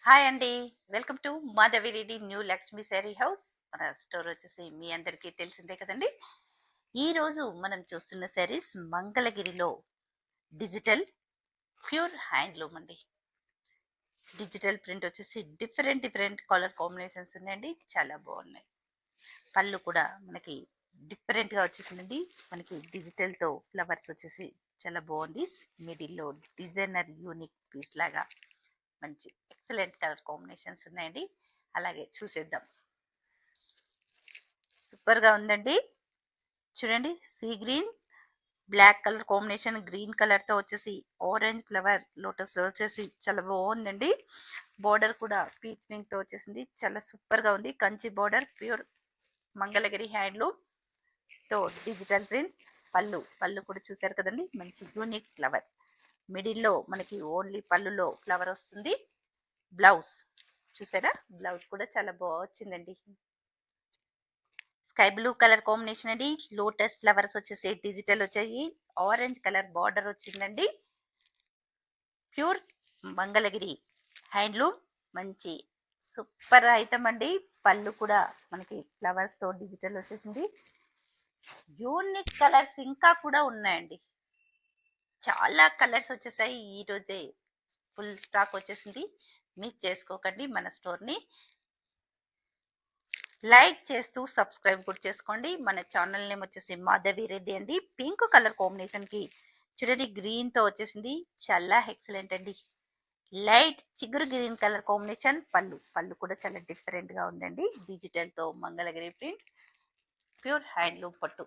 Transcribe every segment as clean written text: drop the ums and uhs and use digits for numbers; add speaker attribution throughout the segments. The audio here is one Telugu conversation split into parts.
Speaker 1: హాయ్ అండి. Welcome to Madhavi Reddy new Lakshmi sari house. మన స్టోర్ వచ్చేసి మీ అందరికీ తెలిసిందే కదండి. ఈరోజు మనం చూస్తున్న శారీస్ మంగళగిరిలో డిజిటల్ ప్యూర్ హ్యాండ్లూమ్ అండి. డిజిటల్ ప్రింట్ వచ్చేసి డిఫరెంట్ డిఫరెంట్ కలర్ కాంబినేషన్స్ ఉన్నాయండి. చాలా బాగున్నాయి. పళ్ళు కూడా మనకి డిఫరెంట్గా వచ్చేసిందండి. మనకి డిజిటల్తో ఫ్లవర్స్ వచ్చేసి చాలా బాగుంది. మిడిల్లో డిజైనర్ యూనిక్ పీస్ లాగా మంచి ఎక్సలెంట్ కలర్ కాంబినేషన్స్ ఉన్నాయండి. అలాగే చూసేద్దాం. సూపర్గా ఉందండి. చూడండి, see green black colour combination, green కలర్తో వచ్చేసి ఆరెంజ్ ఫ్లవర్ లోటస్ వచ్చేసి చాలా బాగుందండి. బార్డర్ కూడా పీచ్ పింక్తో వచ్చేసింది. చాలా సూపర్గా ఉంది. Kanchi border, pure Mangalagiri handloom తో డిజిటల్ ప్రింట్. పళ్ళు కూడా చూసారు కదండి, మంచి యూనిక్ ఫ్లవర్. మిడిల్లో మనకి ఓన్లీ పళ్ళులో ఫ్లవర్ వస్తుంది. బ్లౌజ్ చూసారా, బ్లౌజ్ కూడా చాలా బాగా వచ్చిందండి. స్కై బ్లూ కలర్ కాంబినేషన్ అండి. లోటస్ ఫ్లవర్స్ వచ్చేసి డిజిటల్ వచ్చాయి. ఆరెంజ్ కలర్ బార్డర్ వచ్చిందండి. ప్యూర్ మంగళగిరి హ్యాండ్లూమ్, మంచి సూపర్ ఐటమ్ అండి. పళ్ళు కూడా మనకి ఫ్లవర్స్ తో డిజిటల్ వచ్చేసింది. యూనిక్ కలర్స్ ఇంకా కూడా ఉన్నాయండి. చాలా కలర్స్ వచ్చేసాయి. ఈ రోజే ఫుల్ స్టాక్ వచ్చేసింది. మిస్ చేసుకోకండి. మన స్టోర్ని లైక్ చేస్తూ సబ్స్క్రైబ్ కూడా చేసుకోండి. మన ఛానల్ నేమ్ వచ్చేసి మాధవి రెడ్డి అండి. పింక్ కలర్ కాంబినేషన్ కి చూడండి, గ్రీన్ తో వచ్చేసింది. చాలా ఎక్సలెంట్ అండి. లైట్ చిగురు గ్రీన్ కలర్ కాంబినేషన్. పళ్ళు కూడా చాలా డిఫరెంట్ గా ఉందండి. డిజిటల్ తో మంగళగిరి ప్రింట్, ప్యూర్ హ్యాండ్లూమ్ పట్టు.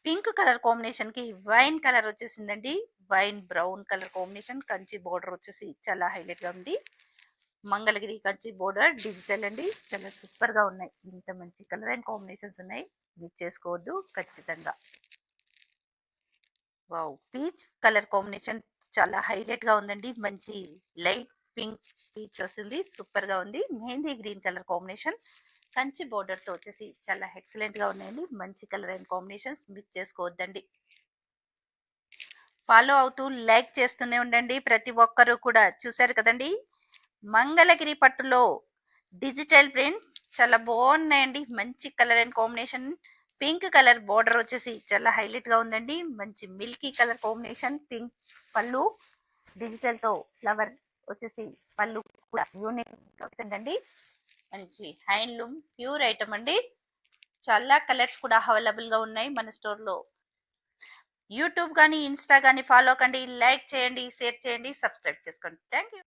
Speaker 1: పింక్ కలర్ కాంబినేషన్ కి వైన్ కలర్ వచ్చేసిందండి. Wine brown colour combination. Kanchi border వచ్చేసి చాలా హైలైట్ గా ఉంది. మంగళగిరి కంచి బోర్డర్ డిజిటల్ అండి. చాలా సూపర్ గా ఉన్నాయి. ఇంత మంచి కలర్ అండ్ కాంబినేషన్స్ ఉన్నాయి. మిస్ చేసుకోవద్దు ఖచ్చితంగా. వావ్, పీచ్ కలర్ కాంబినేషన్ చాలా హైలైట్ గా ఉందండి. మంచి లైట్ పింక్ పీచ్ వస్తుంది. సూపర్ గా ఉంది. Mehndi green colour combination, Kanchi border తో వచ్చేసి చాలా ఎక్సలెంట్ గా ఉన్నాయండి. మంచి కలర్ అండ్ కాంబినేషన్స్ మిస్ చేసుకోవద్దండి. ఫాలో అవుతూ లైక్ చేస్తూనే ఉండండి ప్రతి ఒక్కరు కూడా. చూసారు కదండి, మంగళగిరి పట్టులో డిజిటల్ ప్రింట్ చాలా బాగున్నాయండి. మంచి colour and combination. Pink colour border వచ్చేసి చాలా హైలైట్ గా ఉందండి. మంచి మిల్కీ కలర్ కాంబినేషన్. పింక్ పళ్ళు, డిజిటల్ తో ఫ్లవర్ వచ్చేసి పళ్ళు కూడా యూనిక్ వస్తుందండి. మంచి హ్యాండ్లూమ్ ప్యూర్ ఐటమ్ అండి. చాలా కలర్స్ కూడా అవైలబుల్ గా ఉన్నాయి మన స్టోర్ లో. యూట్యూబ్ కానీ ఇన్స్టా కానీ ఫాలో కండి, లైక్ చేయండి, షేర్ చేయండి, సబ్స్క్రైబ్ చేసుకోండి. Thank you.